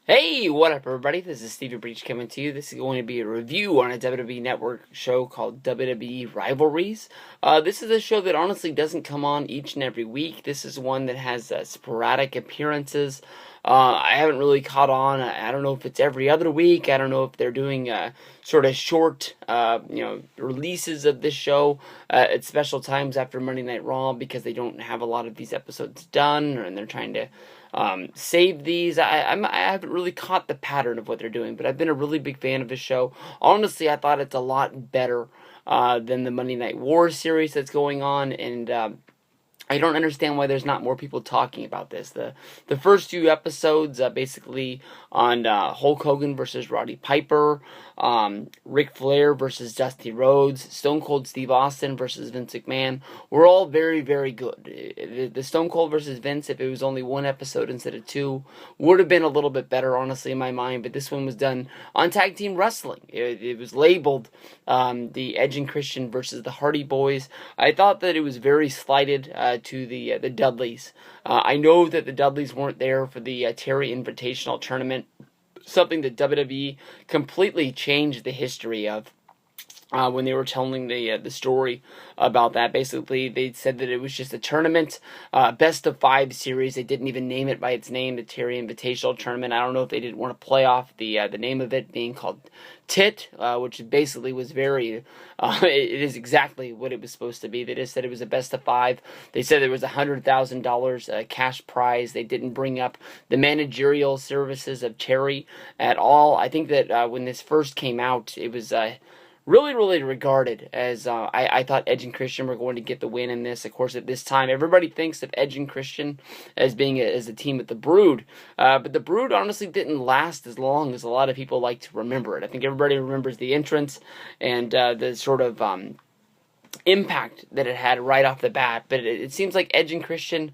Hey, what up, everybody? This is Stevie Breach coming to you. This is going to be a review on a WWE Network show called WWE Rivalries. This is a show that honestly doesn't come on each and every week. This is one that has sporadic appearances. I haven't really caught on. I don't know if it's every other week. I don't know if they're doing sort of short, releases of this show at special times after Monday Night Raw because they don't have a lot of these episodes done, and they're trying to save these. I haven't really caught the pattern of what they're doing, but I've been a really big fan of this show. Honestly, I thought it's a lot better than the Monday Night War series that's going on, and I don't understand why there's not more people talking about this. The first few episodes, basically on Hulk Hogan versus Roddy Piper, Ric Flair versus Dusty Rhodes, Stone Cold Steve Austin versus Vince McMahon, were all very, very good. The Stone Cold versus Vince, if it was only one episode instead of two, would have been a little bit better, honestly, in my mind. But this one was done on Tag Team Wrestling. It was labeled the Edge and Christian versus the Hardy Boys. I thought that it was very slighted to the Dudleys. I know that the Dudleys weren't there for the Terry Invitational Tournament, something that WWE completely changed the history of. When they were telling the story about that, basically they said that it was just a tournament, best of 5 series. They didn't even name it by its name, the Terry Invitational Tournament. I don't know if they didn't want to play off the name of it being called TIT, which basically was very. It is exactly what it was supposed to be. They just said it was a best of 5. They said there was $100,000 cash prize. They didn't bring up the managerial services of Terry at all. I think that when this first came out, it was. Really, really regarded as I thought Edge and Christian were going to get the win in this. Of course, at this time, everybody thinks of Edge and Christian as being as a team with the Brood, but the Brood honestly didn't last as long as a lot of people like to remember it. I think everybody remembers the entrance and the sort of impact that it had right off the bat, but it seems like Edge and Christian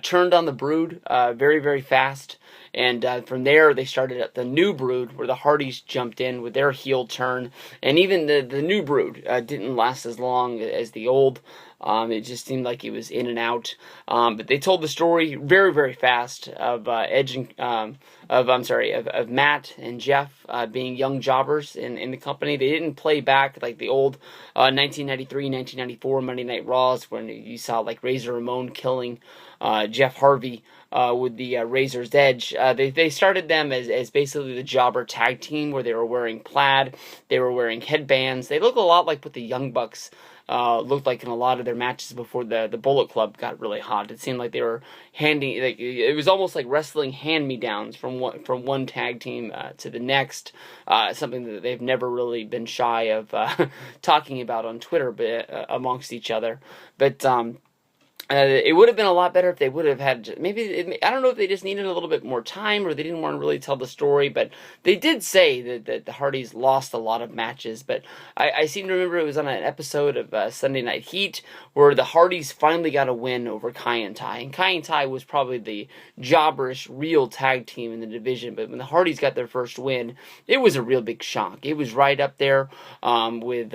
turned on the Brood very, very fast. And from there, they started at the New Brood, where the Hardys jumped in with their heel turn. And even the New Brood didn't last as long as the old. It just seemed like it was in and out. But they told the story very, very fast of Edge and of Matt and Jeff being young jobbers in the company. They didn't play back like the old 1993, 1994 Monday Night Raws when you saw like Razor Ramon killing Jeff Harvey with the Razor's Edge. They started them as basically the jobber tag team where they were wearing plaid, they were wearing headbands. They look a lot like what the Young Bucks looked like in a lot of their matches before the Bullet Club got really hot. It seemed like they were it was almost like wrestling hand-me-downs from one tag team to the next. Something that they've never really been shy of talking about on Twitter, but amongst each other. But it would have been a lot better if they would have had, I don't know if they just needed a little bit more time or they didn't want to really tell the story, but they did say that the Hardys lost a lot of matches, but I seem to remember it was on an episode of Sunday Night Heat where the Hardys finally got a win over Kai and Tai, and Kai and Tai was probably the jobberish real tag team in the division, but when the Hardys got their first win, it was a real big shock. It was right up there with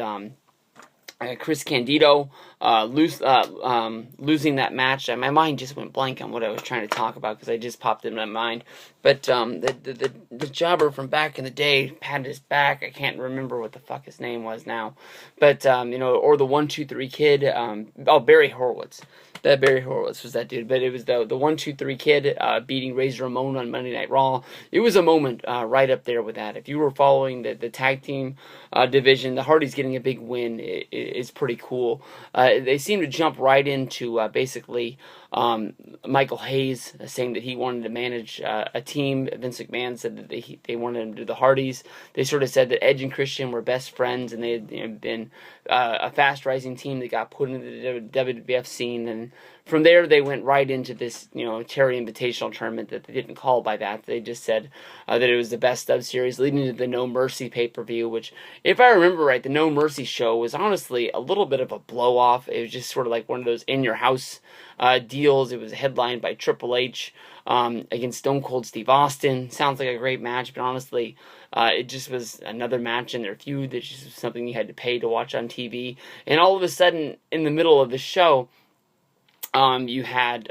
Chris Candido losing that match. My mind just went blank on what I was trying to talk about because I just popped in my mind. But the jobber from back in the day patted his back. I can't remember what the fuck his name was now. But, or the 1-2-3 kid. Barry Horowitz. That Barry Horowitz was that dude. But it was the 1-2-3 kid beating Razor Ramon on Monday Night Raw. It was a moment right up there with that. If you were following the tag team division, the Hardys getting a big win is pretty cool. They seem to jump right into basically Michael Hayes saying that he wanted to manage a team. Vince McMahon said that they wanted him to do the Hardys. They sort of said that Edge and Christian were best friends, and they had been a fast-rising team that got put into the WWF scene. And from there, they went right into this, Terry Invitational Tournament that they didn't call by that. They just said that it was the best of series, leading to the No Mercy pay-per-view, which, if I remember right, the No Mercy show was honestly a little bit of a blow-off. It was just sort of like one of those in-your-house deals. It was headlined by Triple H against Stone Cold Steve Austin. Sounds like a great match, but honestly, it just was another match in their feud. That just was something you had to pay to watch on TV. And all of a sudden, in the middle of the show, you had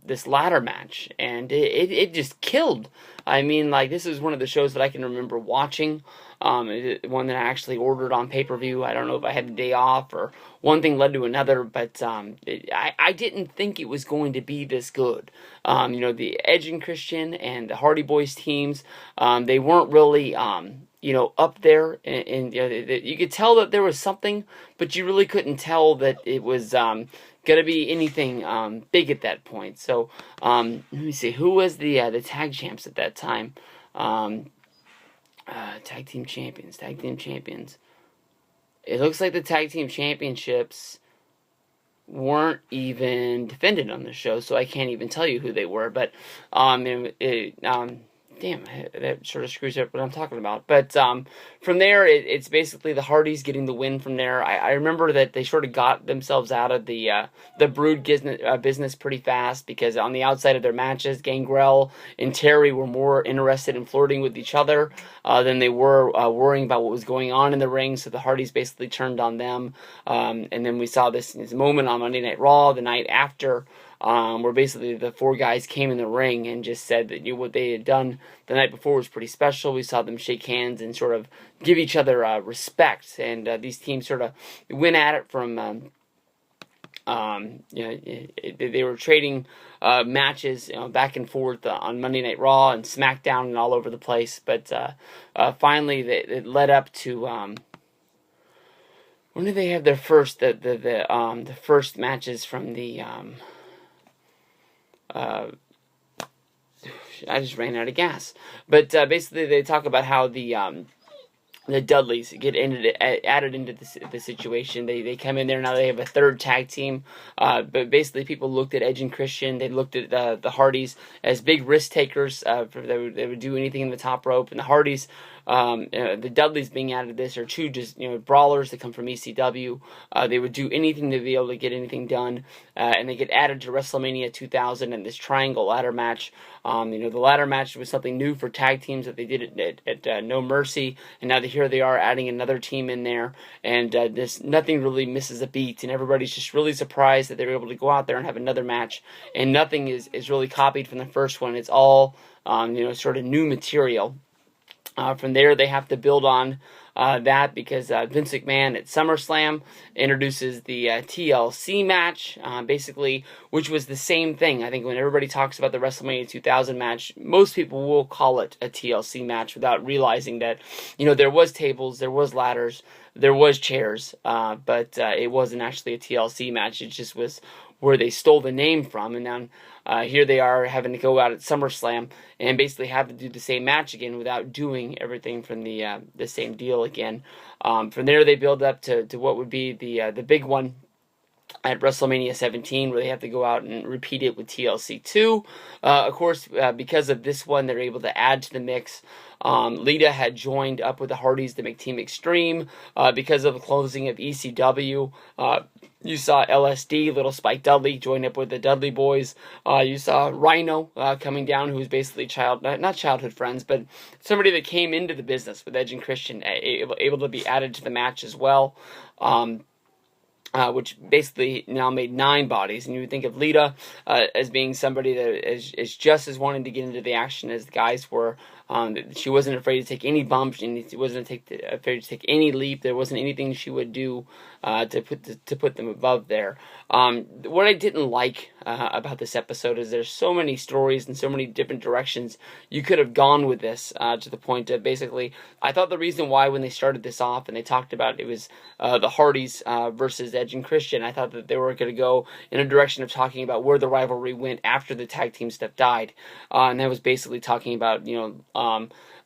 this ladder match, and it just killed. I mean, like, this is one of the shows that I can remember watching. One that I actually ordered on pay-per-view. I don't know if I had a day off or one thing led to another, but I didn't think it was going to be this good. The Edge and Christian and the Hardy Boys teams, they weren't really up there, and you could tell that there was something, but you really couldn't tell that it was going to be anything big at that point. So let me see, who was the tag champs at that time? Tag team champions. It looks like the tag team championships weren't even defended on the show, so I can't even tell you who they were. But damn, that sort of screws up what I'm talking about. But from there, it's basically the Hardys getting the win from there. I remember that they sort of got themselves out of the Brood business pretty fast, because on the outside of their matches, Gangrel and Terry were more interested in flirting with each other than they were worrying about what was going on in the ring. So the Hardys basically turned on them. And then we saw this moment on Monday Night Raw the night after, where basically the four guys came in the ring and just said that what they had done the night before was pretty special. We saw them shake hands and sort of give each other respect, and these teams sort of went at it from they were trading matches back and forth on Monday Night Raw and SmackDown and all over the place. But finally, it led up to when did they have their first the first matches from the I just ran out of gas. But basically, they talk about how the Dudleys get added into the situation. They come in there, now they have a third tag team. But basically, people looked at Edge and Christian. They looked at the Hardys as big risk takers. They would do anything in the top rope. And the Hardys, the Dudleys being added to this, are two just brawlers that come from ECW. They would do anything to be able to get anything done. And they get added to WrestleMania 2000 in this triangle ladder match. The ladder match was something new for tag teams that they did at No Mercy, and now here they are adding another team in there, and nothing really misses a beat, and everybody's just really surprised that they were able to go out there and have another match, and nothing is really copied from the first one. It's all sort of new material. From there, they have to build on that, because Vince McMahon at SummerSlam introduces the TLC match, basically, which was the same thing. I think when everybody talks about the WrestleMania 2000 match, most people will call it a TLC match without realizing that, there was tables, there was ladders, there was chairs, but it wasn't actually a TLC match. It just was where they stole the name from, and then here they are having to go out at SummerSlam and basically have to do the same match again without doing everything from the same deal again. From there, they build up to what would be the big one at WrestleMania 17, where they have to go out and repeat it with TLC 2. Of course, because of this one, they're able to add to the mix. Lita had joined up with the Hardys to make Team Extreme. Because of the closing of ECW, you saw LSD, Little Spike Dudley, join up with the Dudley Boys. You saw Rhino coming down, who was basically not childhood friends, but somebody that came into the business with Edge and Christian, able to be added to the match as well. Which basically now made 9 bodies. And you would think of Lita as being somebody that is just as wanting to get into the action as the guys were. She wasn't afraid to take any bump. She wasn't afraid to take any leap. There wasn't anything she would do to put them above there. What I didn't like about this episode is there's so many stories and so many different directions you could have gone with this, to the point of basically, I thought the reason why when they started this off and they talked about it was the Hardys versus Edge and Christian, I thought that they were going to go in a direction of talking about where the rivalry went after the tag team stuff died. And that was basically talking about,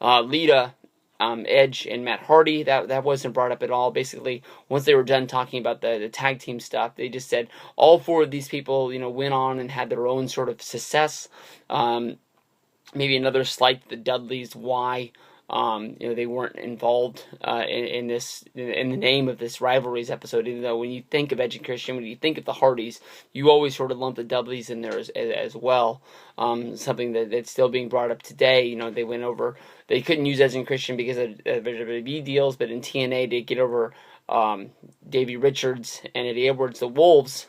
Lita, Edge, and Matt Hardy. That wasn't brought up at all. Basically, once they were done talking about the tag team stuff, they just said all 4 of these people, went on and had their own sort of success. Maybe another slight to the Dudleys, why they weren't involved in the name of this Rivalries episode, even though when you think of Edge and Christian, when you think of the Hardys, you always sort of lump the Dudleys in there as well. Something that's still being brought up today. They went over, they couldn't use Edge and Christian because of WWE deals, but in TNA they get over Davey Richards and Eddie Edwards, the Wolves,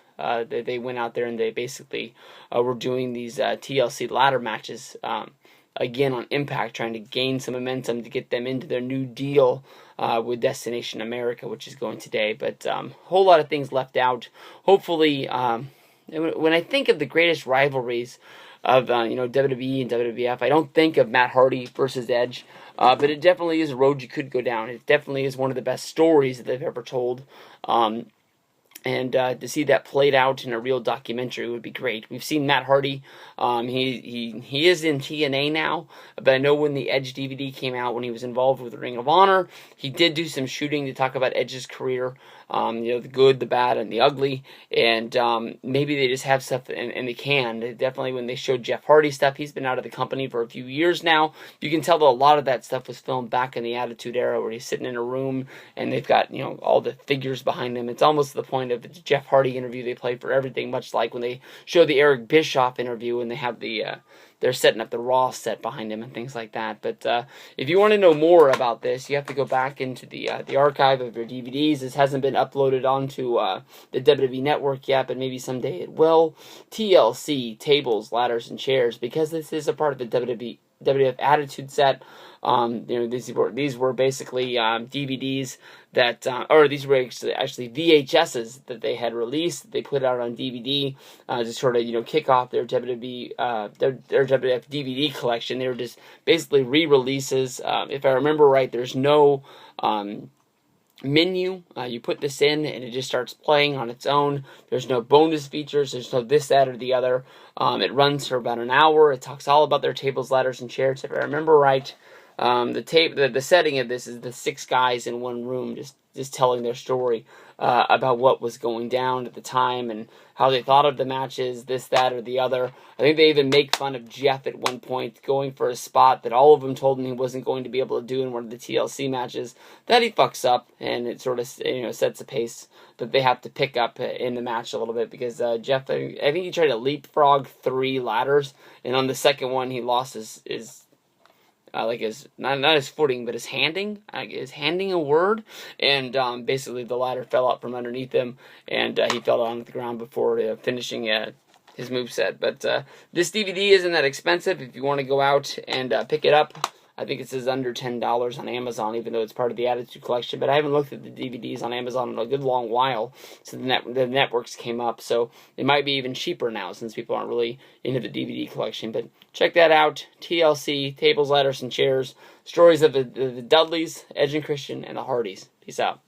They went out there and they basically were doing these TLC ladder matches. Again on Impact, trying to gain some momentum to get them into their new deal with Destination America, which is going today. But a whole lot of things left out. Hopefully, when I think of the greatest rivalries of WWE and WWF, I don't think of Matt Hardy versus Edge, but it definitely is a road you could go down. It definitely is one of the best stories that they've ever told. And to see that played out in a real documentary would be great. We've seen Matt Hardy. He is in TNA now, but I know when the Edge DVD came out, when he was involved with Ring of Honor, he did do some shooting to talk about Edge's career. The good, the bad, and the ugly. And maybe they just have stuff, and they can. Definitely when they showed Jeff Hardy stuff, he's been out of the company for a few years now. You can tell that a lot of that stuff was filmed back in the Attitude Era, where he's sitting in a room, and they've got, all the figures behind him. It's almost to the point of the Jeff Hardy interview they play for everything, much like when they show the Eric Bischoff interview, and they have they're setting up the Raw set behind him and things like that. But if you want to know more about this, you have to go back into the archive of your DVDs. This hasn't been uploaded onto the WWE Network yet, but maybe someday it will. TLC, Tables, Ladders, and Chairs, because this is a part of the WWF Attitude set. These were basically DVDs that, or these were actually VHSs that they had released. They put out on DVD to sort of kick off their WWE their WWF DVD collection. They were just basically re-releases. If I remember right, there's no menu. You put this in and it just starts playing on its own. There's no bonus features. There's no this, that, or the other. It runs for about an hour. It talks all about their tables, ladders, and chairs. If I remember right, the setting of this is the 6 guys in one room just telling their story about what was going down at the time and how they thought of the matches, this, that, or the other. I think they even make fun of Jeff at one point going for a spot that all of them told him he wasn't going to be able to do in one of the TLC matches that he fucks up, and it sort of sets a pace that they have to pick up in the match a little bit, because Jeff, I think he tried to leapfrog 3 ladders, and on the second one he lost his not his footing, but his handing. Is handing a word? And basically the ladder fell out from underneath him, and he fell down to the ground before finishing his moveset. But this DVD isn't that expensive if you want to go out and pick it up. I think it says under $10 on Amazon, even though it's part of the Attitude Collection. But I haven't looked at the DVDs on Amazon in a good long while since the networks came up. So it might be even cheaper now since people aren't really into the DVD collection. But check that out. TLC, Tables, Ladders, and Chairs. Stories of the Dudleys, Edge and Christian, and the Hardys. Peace out.